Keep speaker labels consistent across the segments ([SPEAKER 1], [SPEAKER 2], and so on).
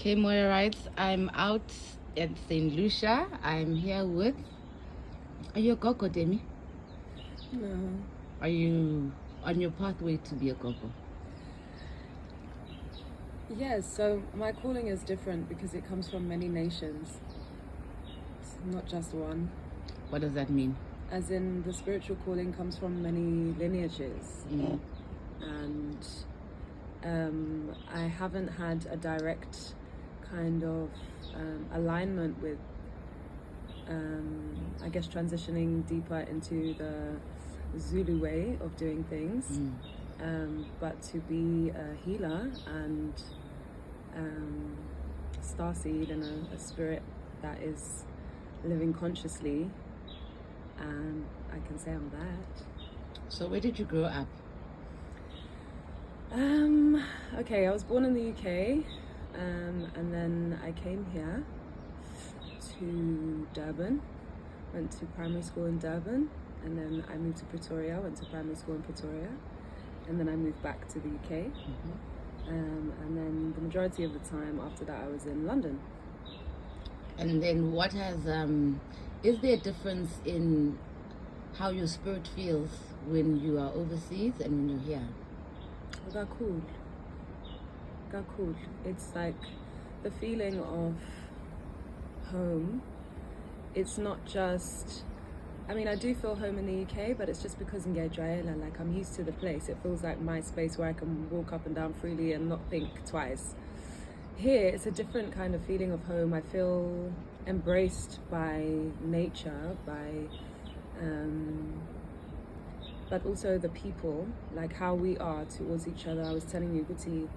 [SPEAKER 1] Okay, MOYA writes, I'm out at St. Lucia. I'm here with... Are you a gogo, Demi?
[SPEAKER 2] No.
[SPEAKER 1] Are you on your pathway to be a gogo?
[SPEAKER 2] Yes, so my calling is different because it comes from many nations. It's not just one.
[SPEAKER 1] What does that mean?
[SPEAKER 2] As in, the spiritual calling comes from many lineages.
[SPEAKER 1] Mm.
[SPEAKER 2] And I haven't had a direct kind of alignment with, I guess, transitioning deeper into the Zulu way of doing things. But to be a healer and starseed and a spirit that is living consciously, I can say I'm that.
[SPEAKER 1] So where did you grow up?
[SPEAKER 2] Okay, I was born in the UK, and then I came here to Durban, went to primary school in Durban, and then I moved to Pretoria, went to primary school in Pretoria, and then I moved back to the UK. And then the majority of the time after that I was in London.
[SPEAKER 1] And then what has, is there a difference in how your spirit feels when you are overseas and when you're here?
[SPEAKER 2] Got cool. It's like the feeling of home. It's not just, I mean, I do feel home in the UK, but it's just because in Gadraela, like I'm used to the place. It feels like my space where I can walk up and down freely and not think twice. Here, it's a different kind of feeling of home. I feel embraced by nature, but also the people, like how we are towards each other. I was telling you, Guti,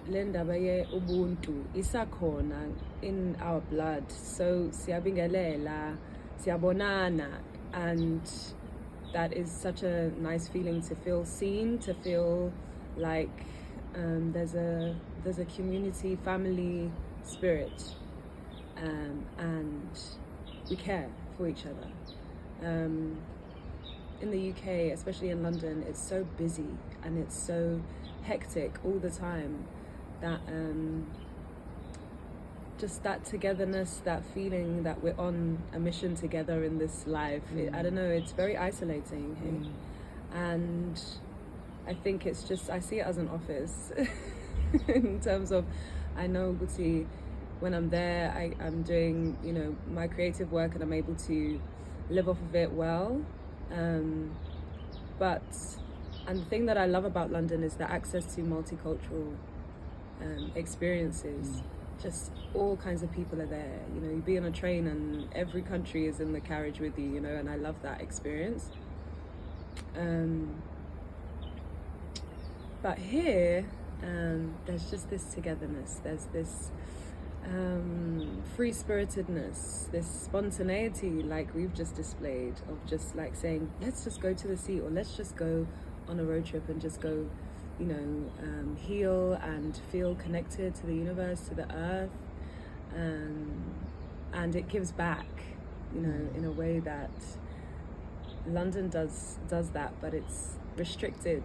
[SPEAKER 2] lendaba ye ubuntu isakhona in our blood. So siyabingelela, siyabonana, and that is such a nice feeling to feel seen, to feel like there's a community, family spirit, and we care for each other. In the UK, especially in London, it's so busy and it's so hectic all the time that just that togetherness, that feeling that we're on a mission together in this life, I don't know, it's very isolating. And I think it's just, I see it as an office in terms of, I know Guti, when I'm there, I'm doing, you know, my creative work and I'm able to live off of it well. And the thing that I love about London is the access to multicultural experiences. Just all kinds of people are there. You know, you be on a train and every country is in the carriage with you, you know, and I love that experience. But here, there's just this togetherness, there's this free-spiritedness, this spontaneity like we've just displayed, of just like saying, let's just go to the sea, or let's just go on a road trip and just go, you know, heal and feel connected to the universe, to the earth, and it gives back, you know, in a way that London does that, but it's restricted.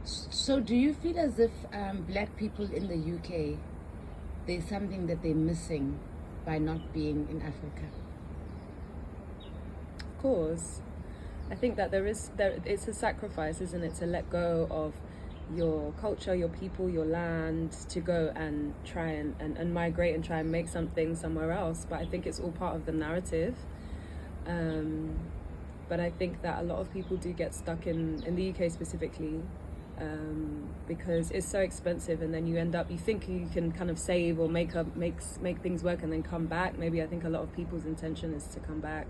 [SPEAKER 1] So do you feel as if black people in the UK, there's something that they're missing by not being in Africa?
[SPEAKER 2] Of course. I think that it's a sacrifice, isn't it, to let go of your culture, your people, your land, to go and try and migrate and try and make something somewhere else. But I think it's all part of the narrative. But I think that a lot of people do get stuck in the UK specifically, because it's so expensive, and then you end up, you think you can kind of save or make things work and then come back. Maybe I think a lot of people's intention is to come back,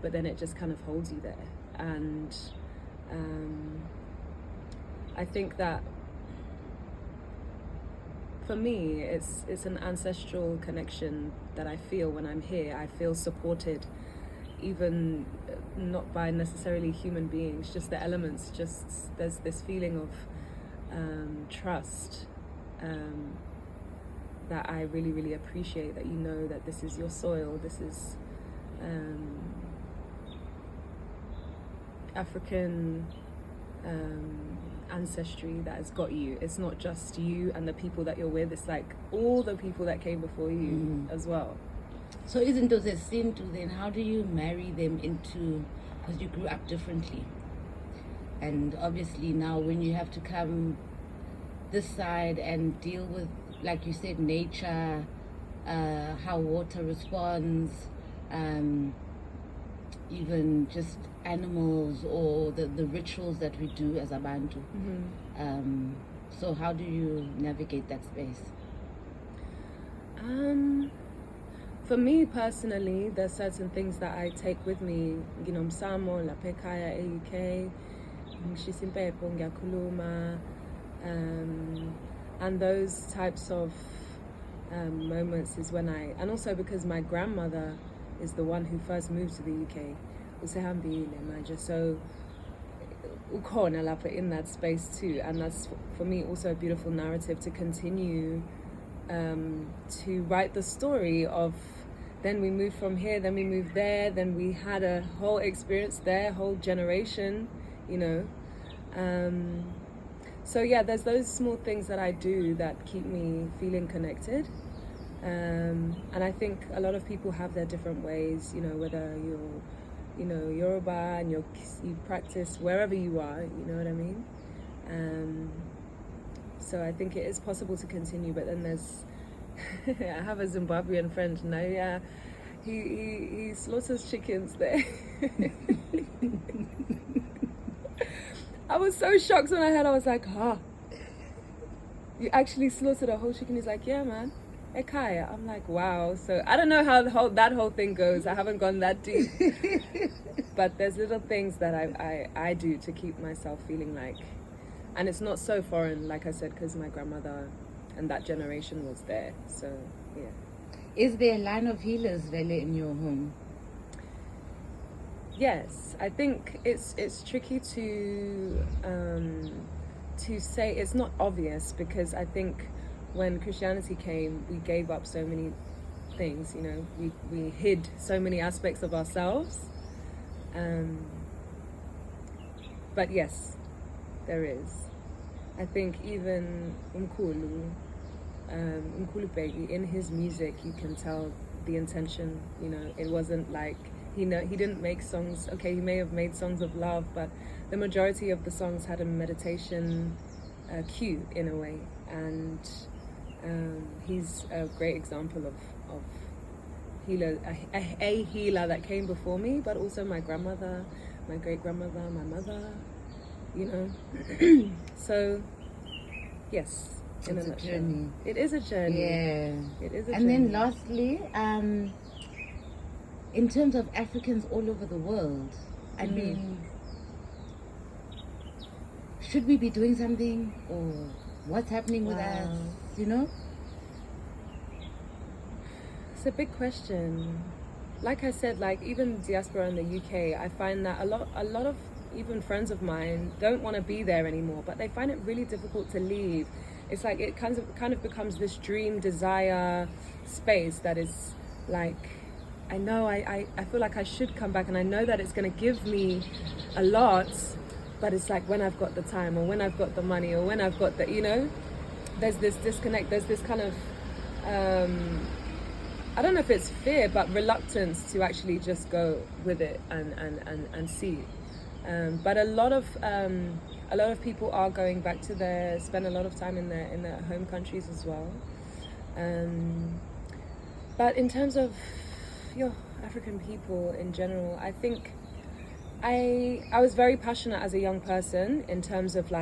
[SPEAKER 2] but then it just kind of holds you there. And I think that for me, it's an ancestral connection that I feel when I'm here. I feel supported, even not by necessarily human beings, just the elements. Just there's this feeling of trust that I really, really appreciate. That you know that this is your soil. This is African ancestry that has got you. It's not just you and the people that you're with, it's like all the people that came before you as well.
[SPEAKER 1] So isn't those a sin to then, how do you marry them into, because you grew up differently, and obviously now when you have to come this side and deal with, like you said, nature, how water responds, even just animals, or the rituals that we do as Abantu. So how do you navigate that space?
[SPEAKER 2] For me personally, there's certain things that I take with me. Msamo, la pekaya, AUK, Ngishisimpepo, Ngiyakhuluma, and those types of moments is when and also because my grandmother is the one who first moved to the UK, so ukhona lapha in that space too, and that's for me also a beautiful narrative to continue to write the story of, then we moved from here, then we moved there, then we had a whole experience there, whole generation, so yeah, there's those small things that I do that keep me feeling connected, and I think a lot of people have their different ways, whether you're Yoruba and you practice wherever you are, you know what I mean? So I think it is possible to continue, but then there's I have a Zimbabwean friend now, yeah, he slaughters chickens there. I was so shocked when I heard. I was like, you actually slaughtered a whole chicken? He's like, yeah, man, ekaya. I'm like, wow. So I don't know how that whole thing goes. I haven't gone that deep. But there's little things that I do to keep myself feeling like, and it's not so foreign, like I said, because my grandmother and that generation was there. So yeah.
[SPEAKER 1] Is there a line of healers, Vele, in your home?
[SPEAKER 2] Yes, I think it's tricky to say. It's not obvious, because I think when Christianity came, we gave up so many things. We hid so many aspects of ourselves. But yes, there is. I think even Umkulu Begi, in his music, you can tell the intention. It wasn't like he didn't make songs. Okay, he may have made songs of love, but the majority of the songs had a meditation cue in a way, and he's a great example of healer, a healer that came before me, but also my grandmother, my great grandmother, my mother. So yes.
[SPEAKER 1] It's a journey.
[SPEAKER 2] It is a journey.
[SPEAKER 1] Yeah.
[SPEAKER 2] It is a journey.
[SPEAKER 1] And then lastly, in terms of Africans all over the world, I mean, should we be doing something, or what's happening with us?
[SPEAKER 2] It's a big question. Like I said, even Diaspora in the UK, I find that a lot of even friends of mine don't want to be there anymore, but they find it really difficult to leave. It's like it kind of becomes this dream desire space that is like, I know I feel like I should come back, and I know that it's going to give me a lot, but it's like when I've got the time, or when I've got the money, or when I've got the, there's this disconnect, there's this kind of I don't know if it's fear, but reluctance to actually just go with it and see. But a lot of people are going back to spend a lot of time in their home countries as well. But in terms of African people in general, I think I was very passionate as a young person in terms of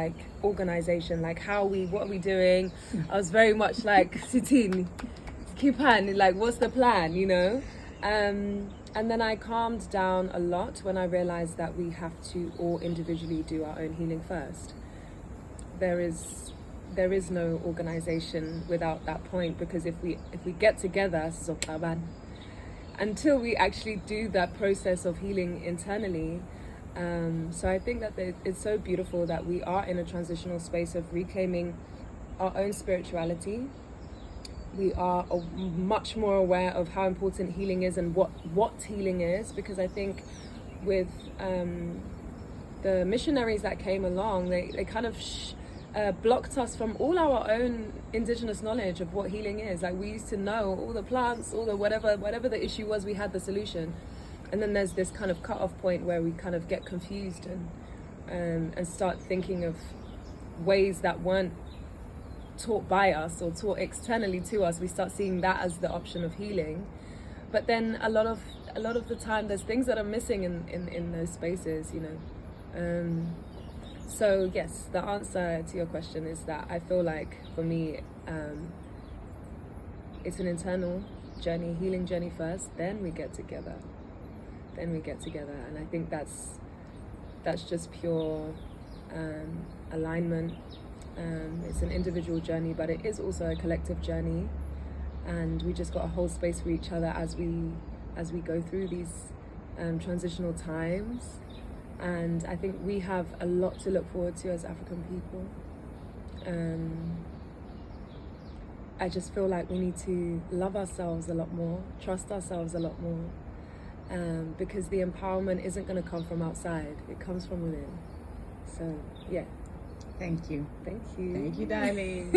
[SPEAKER 2] organization, what are we doing? I was very much like Sitini, Kipan, what's the plan, And then I calmed down a lot when I realized that we have to all individually do our own healing first. There is no organization without that point, because if we get together, until we actually do that process of healing internally. So I think that it's so beautiful that we are in a transitional space of reclaiming our own spirituality. We are much more aware of how important healing is and what healing is, because I think with the missionaries that came along, they kind of blocked us from all our own indigenous knowledge of what healing is. Like, we used to know all the plants, all the whatever the issue was, we had the solution. And then there's this kind of cut-off point where we kind of get confused and start thinking of ways that weren't taught by us or taught externally to us. We start seeing that as the option of healing. But then a lot of the time there's things that are missing in those spaces, you know. So yes, the answer to your question is that I feel like for me, it's an internal journey, healing journey first, then we get together. And I think that's just pure alignment. It's an individual journey, but it is also a collective journey, and we just got to hold space for each other as we go through these transitional times. And I think we have a lot to look forward to as African people. I just feel like we need to love ourselves a lot more, trust ourselves a lot more, because the empowerment isn't going to come from outside, it comes from within. So yeah.
[SPEAKER 1] Thank you.
[SPEAKER 2] Thank you.
[SPEAKER 1] Thank you, darling.